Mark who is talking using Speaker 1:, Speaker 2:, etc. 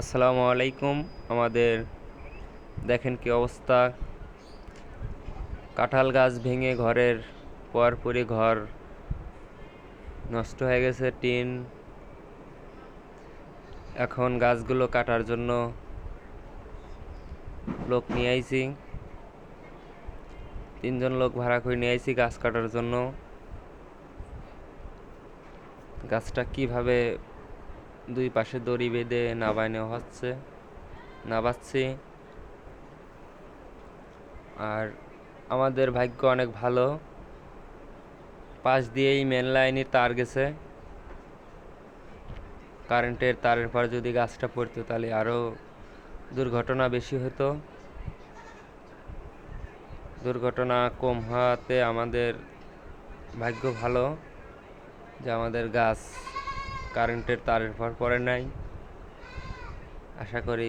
Speaker 1: আসসালামু আলাইকুম। আমাদের দেখেন কি অবস্থা, কাঁঠাল গাছ ভেঙে ঘরের পরপরই ঘর নষ্ট হয়ে গেছে। টিন এখন গাছগুলো কাটার জন্য লোক নিয়ে আইছি, 3জন লোক ভাড়া করে নিয়ে আইছি গাছ কাটার জন্য। গাছটা কিভাবে দুই পাশে দড়ি বেঁধে নামায় নেওয়া হচ্ছে, নামাচ্ছি। আর আমাদের ভাগ্য অনেক ভালো, পাশ দিয়েই মেন লাইনে তার গেছে। কারেন্টের তারের পর যদি গাছটা পড়তো তাহলে আরও দুর্ঘটনা বেশি হতো। দুর্ঘটনা কম হওয়াতে আমাদের ভাগ্য ভালো যে আমাদের গাছ কারেন্টের তারের পর পড়ে নাই। আশা করি